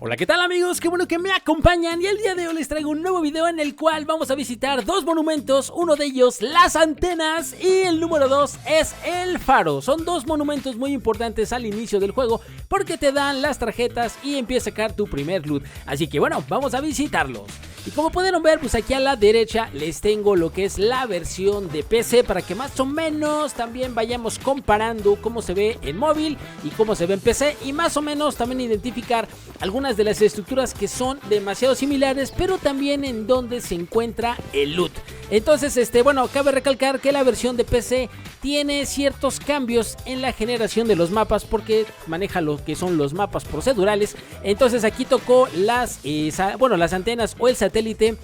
Hola, ¿qué tal amigos? Qué bueno que me acompañan y el día de hoy les traigo un nuevo video en el cual vamos a visitar dos monumentos, uno de ellos las antenas y el número 2 es el faro. Son dos monumentos muy importantes al inicio del juego porque te dan las tarjetas y empieza a sacar tu primer loot, así que bueno, vamos a visitarlos. Y como pudieron ver, pues aquí a la derecha les tengo lo que es la versión de PC para que más o menos también vayamos comparando cómo se ve en móvil y cómo se ve en PC y más o menos también identificar algunas de las estructuras que son demasiado similares, pero también en donde se encuentra el loot. Entonces, bueno, cabe recalcar que la versión de PC tiene ciertos cambios en la generación de los mapas porque maneja lo que son los mapas procedurales. Entonces aquí tocó las antenas o el satélite.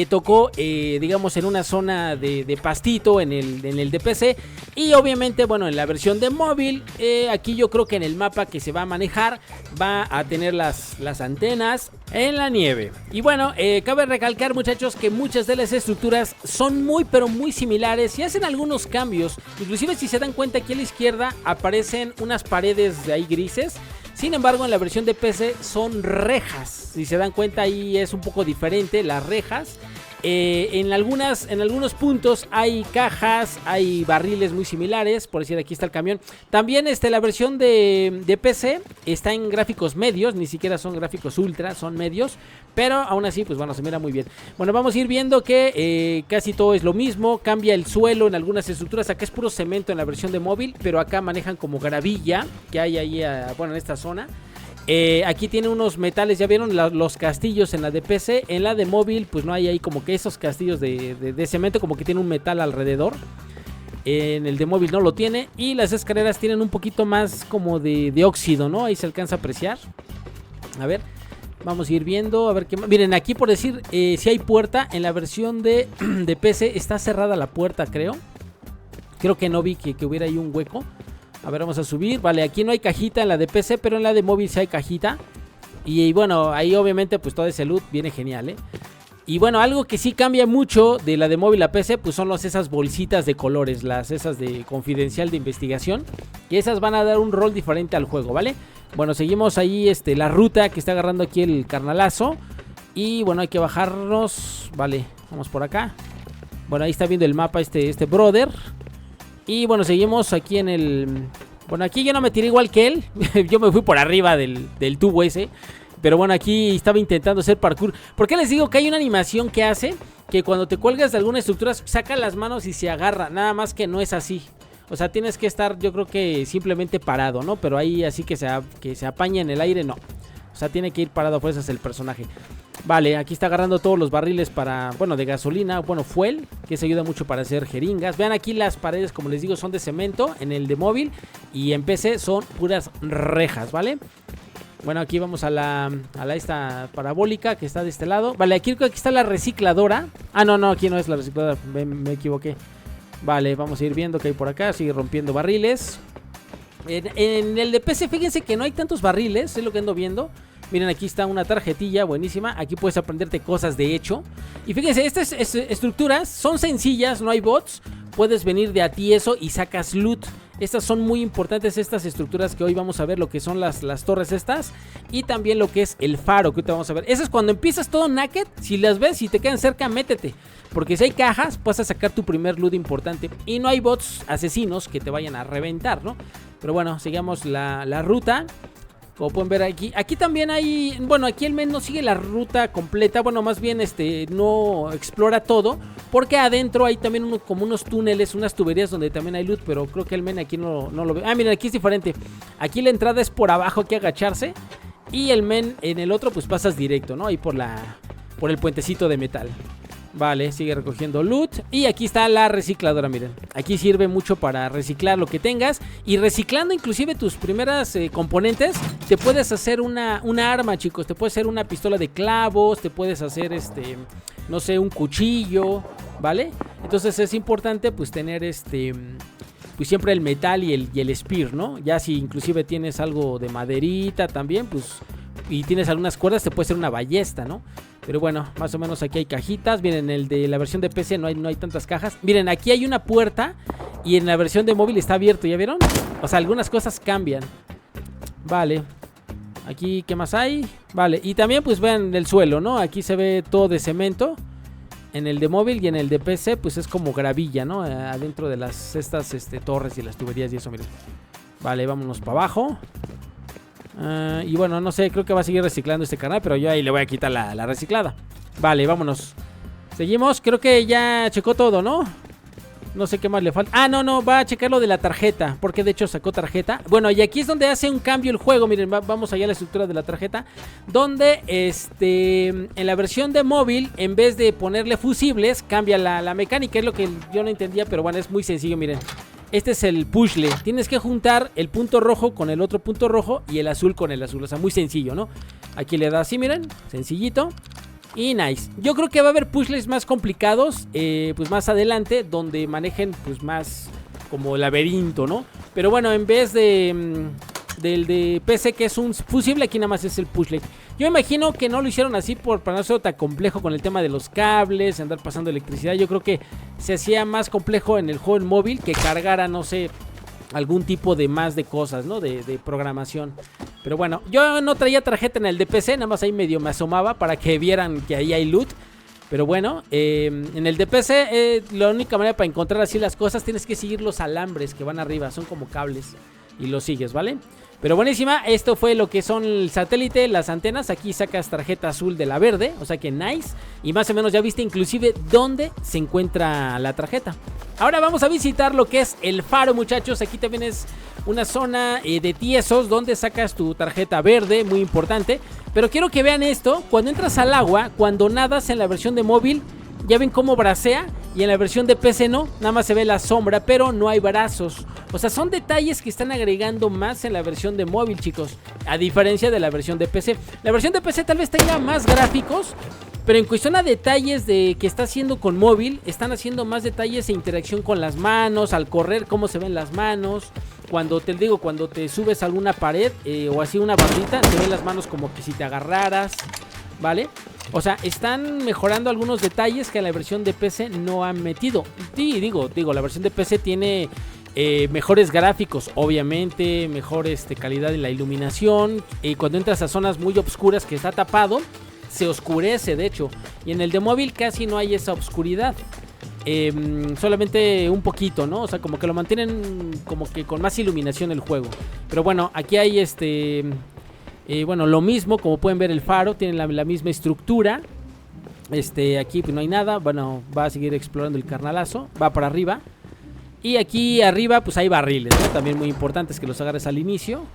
Tocó digamos en una zona de pastito en el de PC. Y obviamente bueno, en la versión de móvil aquí yo creo que en el mapa que se va a manejar va a tener las antenas en la nieve. Y bueno, cabe recalcar muchachos que muchas de las estructuras son muy pero muy similares y hacen algunos cambios. Inclusive si se dan cuenta aquí a la izquierda aparecen unas paredes de ahí grises. Sin embargo, en la versión de PC son rejas. Si se dan cuenta, ahí es un poco diferente las rejas. En algunos puntos hay cajas, hay barriles muy similares. Por decir, aquí está el camión. También la versión de PC está en gráficos medios. Ni siquiera son gráficos ultra, son medios. Pero aún así, pues bueno, se mira muy bien. Bueno, vamos a ir viendo que casi todo es lo mismo. Cambia el suelo en algunas estructuras. Acá es puro cemento en la versión de móvil, pero acá manejan como gravilla que hay ahí, en esta zona. Aquí tiene unos metales, ya vieron los castillos en la de PC. En la de móvil pues no hay ahí como que esos castillos de cemento, como que tiene un metal alrededor. En el de móvil no lo tiene. Y las escaleras tienen un poquito más como de óxido, ¿no? Ahí se alcanza a apreciar. A ver, vamos a ir viendo, a ver qué más. Miren, aquí por decir, si hay puerta. En la versión de PC está cerrada la puerta, creo. Creo que no vi que hubiera ahí un hueco. A ver, vamos a subir. Vale, aquí no hay cajita en la de PC, pero en la de móvil sí hay cajita. Y bueno, ahí obviamente pues todo ese loot viene genial, Y bueno, algo que sí cambia mucho de la de móvil a PC, pues son esas bolsitas de colores, esas de confidencial de investigación. Que esas van a dar un rol diferente al juego, ¿vale? Bueno, seguimos ahí la ruta que está agarrando aquí el carnalazo. Y bueno, hay que bajarnos. Vale, vamos por acá. Bueno, ahí está viendo el mapa este brother. Y bueno, seguimos aquí en el... Bueno, aquí yo no me tiré igual que él. Yo me fui por arriba del tubo ese. Pero bueno, aquí estaba intentando hacer parkour. ¿Por qué les digo que hay una animación que hace que cuando te cuelgas de alguna estructura saca las manos y se agarra? Nada más que no es así. O sea, tienes que estar, yo creo que simplemente parado, ¿no? Pero ahí así que se apaña en el aire, no. O sea, tiene que ir parado, pues es el personaje. Vale, aquí está agarrando todos los barriles de gasolina, fuel, que se ayuda mucho para hacer jeringas. Vean aquí las paredes, como les digo, son de cemento en el de móvil y en PC son puras rejas, ¿vale? Bueno, aquí vamos a esta parabólica que está de este lado. Vale, aquí está la recicladora. Ah, no, aquí no es la recicladora, me equivoqué. Vale, vamos a ir viendo que hay por acá, sigue rompiendo barriles. En el de PC, fíjense que no hay tantos barriles, es lo que ando viendo. Miren, aquí está una tarjetilla buenísima. Aquí puedes aprenderte cosas de hecho. Y fíjense, estas estructuras son sencillas, no hay bots. Puedes venir de a tieso y sacas loot. Estas son muy importantes, estas estructuras que hoy vamos a ver, lo que son las torres estas. Y también lo que es el faro, que ahorita vamos a ver. Eso es cuando empiezas todo naked. Si las ves, si te quedan cerca, métete. Porque si hay cajas, vas a sacar tu primer loot importante. Y no hay bots asesinos que te vayan a reventar, ¿no? Pero bueno, sigamos la ruta. Como pueden ver aquí también hay, bueno, aquí el men no sigue la ruta completa, bueno, más bien no explora todo, porque adentro hay también como unos túneles, unas tuberías donde también hay loot, pero creo que el men aquí no lo ve. Ah, miren, aquí es diferente, aquí la entrada es por abajo, hay que agacharse, y el men en el otro pues pasas directo, ¿no? Ahí por el puentecito de metal. Vale, sigue recogiendo loot. Y aquí está la recicladora, miren. Aquí sirve mucho para reciclar lo que tengas. Y reciclando inclusive tus primeras componentes, te puedes hacer una arma, chicos. Te puedes hacer una pistola de clavos. Te puedes hacer, no sé, un cuchillo, ¿vale? Entonces es importante pues tener pues siempre el metal y el spear, ¿no? Ya si inclusive tienes algo de maderita también, pues... Y tienes algunas cuerdas, te puede ser una ballesta, ¿no? Pero bueno, más o menos aquí hay cajitas. Miren, el de la versión de PC no hay tantas cajas. Miren, aquí hay una puerta y en la versión de móvil está abierto, ¿ya vieron? O sea, algunas cosas cambian. Vale. Aquí, ¿qué más hay? Vale, y también pues vean el suelo, ¿no? Aquí se ve todo de cemento. En el de móvil y en el de PC pues es como gravilla, ¿no? Adentro de estas torres y las tuberías y eso, miren. Vale, vámonos para abajo. Y bueno, no sé, creo que va a seguir reciclando este canal, pero yo ahí le voy a quitar la reciclada. Vale, vámonos. Seguimos, creo que ya checó todo, ¿no? No sé qué más le falta. Ah, no, va a checar lo de la tarjeta, porque de hecho sacó tarjeta. Bueno, y aquí es donde hace un cambio el juego. Miren, vamos allá a la estructura de la tarjeta, donde en la versión de móvil, en vez de ponerle fusibles, cambia la mecánica. Es lo que yo no entendía, pero bueno, es muy sencillo, miren. Este es el puzzle. Tienes que juntar el punto rojo con el otro punto rojo y el azul con el azul. O sea, muy sencillo, ¿no? Aquí le da así, miren, sencillito. Y nice. Yo creo que va a haber puzzles más complicados, pues más adelante, donde manejen pues más como laberinto, ¿no? Pero bueno, en vez del de PC, que es un fusible, aquí nada más es el puzzle. Yo imagino que no lo hicieron así para no ser tan complejo con el tema de los cables, andar pasando electricidad. Yo creo que se hacía más complejo en el juego en móvil que cargara, no sé, algún tipo de más de cosas, ¿no? De programación. Pero bueno, yo no traía tarjeta en el de PC, nada más ahí medio me asomaba para que vieran que ahí hay loot. Pero bueno, en el de PC, la única manera para encontrar así las cosas, tienes que seguir los alambres que van arriba, son como cables, y los sigues, ¿vale? Pero buenísima, esto fue lo que son el satélite, las antenas. Aquí sacas tarjeta azul de la verde, o sea que nice. Y más o menos ya viste inclusive dónde se encuentra la tarjeta. Ahora vamos a visitar lo que es el faro, muchachos. Aquí también es una zona de tiesos donde sacas tu tarjeta verde, muy importante. Pero quiero que vean esto, cuando entras al agua, cuando nadas en la versión de móvil, ya ven cómo bracea. Y en la versión de PC no, nada más se ve la sombra, pero no hay brazos. O sea, son detalles que están agregando más en la versión de móvil, chicos, a diferencia de la versión de PC. La versión de PC tal vez tenga más gráficos, pero en cuestión a detalles de que está haciendo con móvil, están haciendo más detalles e interacción con las manos, al correr, cómo se ven las manos. Cuando te subes a alguna pared o así una barrita, se ven las manos como que si te agarraras, ¿vale? O sea, están mejorando algunos detalles que en la versión de PC no han metido. Sí, digo, la versión de PC tiene mejores gráficos, obviamente, mejor calidad en la iluminación. Y cuando entras a zonas muy oscuras que está tapado, se oscurece, de hecho. Y en el de móvil casi no hay esa oscuridad. Solamente un poquito, ¿no? O sea, como que lo mantienen como que con más iluminación el juego. Pero bueno, aquí hay bueno, lo mismo, como pueden ver el faro, tiene la misma estructura. Aquí pues no hay nada. Bueno, va a seguir explorando el carnalazo. Va para arriba. Y aquí arriba pues hay barriles, ¿no? También muy importantes que los agarres al inicio.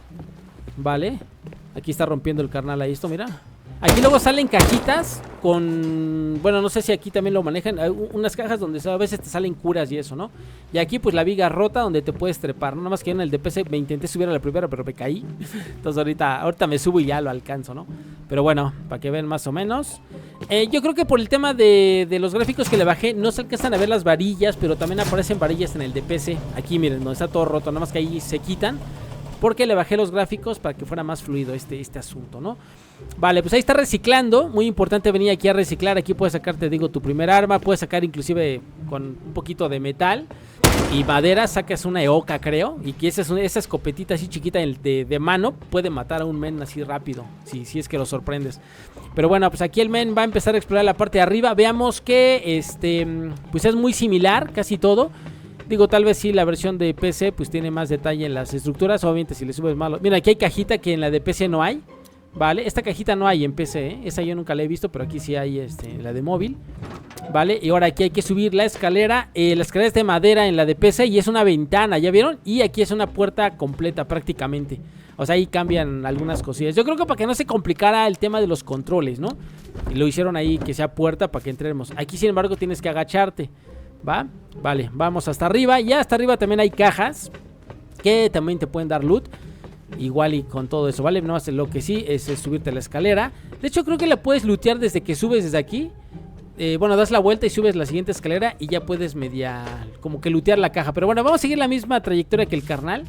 Vale. Aquí está rompiendo el carnal ahí esto, mira. Aquí luego salen cajitas con... Bueno, no sé si aquí también lo manejan. Hay unas cajas donde a veces te salen curas y eso, ¿no? Y aquí pues la viga rota donde te puedes trepar, ¿no? Nada más que en el DPC me intenté subir a la primera, pero me caí. Entonces ahorita me subo y ya lo alcanzo, ¿no? Pero bueno, para que vean más o menos. Yo creo que por el tema de los gráficos que le bajé, no se alcanzan a ver las varillas, pero también aparecen varillas en el DPC. Aquí miren, donde está todo roto, nada más que ahí se quitan. Porque le bajé los gráficos para que fuera más fluido este asunto, ¿no? Vale, pues ahí está reciclando. Muy importante venir aquí a reciclar. Aquí puedes sacar, te digo, tu primer arma. Puedes sacar inclusive con un poquito de metal y madera. Sacas una eoka, creo. Y que esa escopetita así chiquita de mano puede matar a un men así rápido, si es que lo sorprendes. Pero bueno, pues aquí el men va a empezar a explorar la parte de arriba. Veamos que pues es muy similar, casi todo. Digo, tal vez sí la versión de PC pues tiene más detalle en las estructuras. Obviamente si le subes malo. Mira, aquí hay cajita que en la de PC no hay. Vale, esta cajita no hay en PC, ¿eh? Esa yo nunca la he visto, pero aquí sí hay la de móvil. Vale, y ahora aquí hay que subir la escalera. La escalera es de madera en la de PC y es una ventana, ¿ya vieron? Y aquí es una puerta completa prácticamente. O sea, ahí cambian algunas cosillas. Yo creo que para que no se complicara el tema de los controles, ¿no? Y lo hicieron ahí que sea puerta para que entremos. Aquí sin embargo tienes que agacharte. ¿Va? Vale, vamos hasta arriba. Y hasta arriba también hay cajas que también te pueden dar loot. Igual y con todo eso, ¿vale? No hace lo que sí es subirte a la escalera. De hecho creo que la puedes lootear desde que subes desde aquí. Bueno, das la vuelta y subes la siguiente escalera y ya puedes como que lootear la caja. Pero bueno, vamos a seguir la misma trayectoria que el carnal.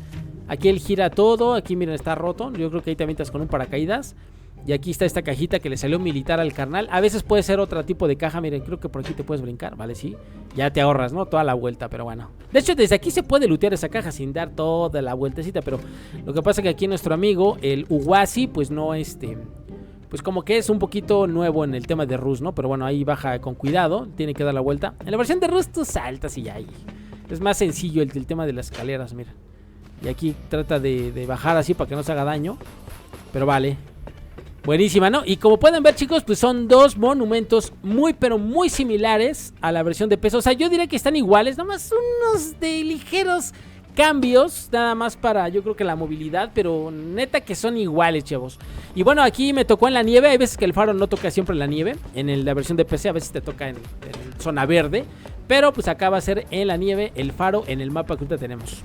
Aquí él gira todo, aquí miren está roto. Yo creo que ahí te avientas con un paracaídas. Y aquí está esta cajita que le salió militar al carnal. A veces puede ser otro tipo de caja. Miren, creo que por aquí te puedes brincar, ¿vale? Sí. Ya te ahorras, ¿no? Toda la vuelta, pero bueno. De hecho, desde aquí se puede lootear esa caja sin dar toda la vueltecita. Pero lo que pasa es que aquí nuestro amigo, el Uwasi, pues no pues como que es un poquito nuevo en el tema de Rust, ¿no? Pero bueno, ahí baja con cuidado. Tiene que dar la vuelta. En la versión de Rust tú saltas y ya ahí. Es más sencillo el tema de las escaleras, mira. Y aquí trata de bajar así para que no se haga daño. Pero vale. Buenísima, ¿no? Y como pueden ver, chicos, pues son dos monumentos muy, pero muy similares a la versión de PC. O sea, yo diría que están iguales, nomás unos de ligeros cambios, nada más para, yo creo que la movilidad, pero neta que son iguales, chavos. Y bueno, aquí me tocó en la nieve. Hay veces que el faro no toca siempre en la nieve. En la versión de PC a veces te toca en zona verde. Pero pues acá va a ser en la nieve el faro en el mapa que ahorita tenemos.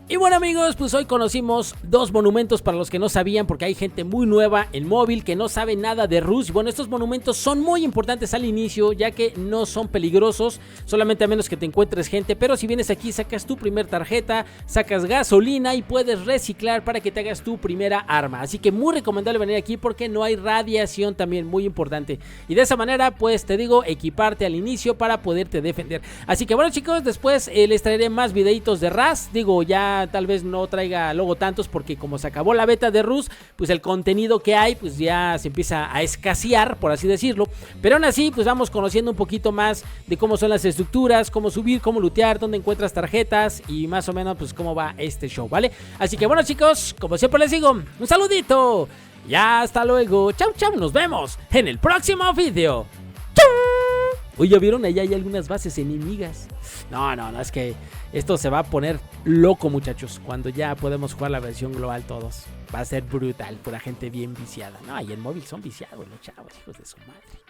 Y bueno, amigos, pues hoy conocimos dos monumentos para los que no sabían, porque hay gente muy nueva en móvil que no sabe nada de Rust. Bueno, estos monumentos son muy importantes al inicio, ya que no son peligrosos, solamente a menos que te encuentres gente. Pero si vienes aquí, sacas tu primer tarjeta, sacas gasolina y puedes reciclar para que te hagas tu primera arma. Así que muy recomendable venir aquí porque no hay radiación, también muy importante. Y de esa manera, pues te digo, equiparte al inicio para poderte defender. Así que bueno, chicos, después les traeré más videitos de Rust. Digo, ya tal vez no traiga luego tantos porque como se acabó la beta de Rust, pues el contenido que hay pues ya se empieza a escasear, por así decirlo. Pero aún así pues vamos conociendo un poquito más de cómo son las estructuras, cómo subir, cómo lootear, dónde encuentras tarjetas y más o menos pues cómo va este show, ¿vale? Así que bueno, chicos, como siempre les digo, un saludito y hasta luego. Chau, chau, nos vemos en el próximo video. ¡Chau! Uy, ¿ya vieron? Allá hay algunas bases enemigas. No, es que esto se va a poner loco, muchachos, cuando ya podemos jugar la versión global todos. Va a ser brutal, pura gente bien viciada. No, y en móvil son viciados los chavos, hijos de su madre.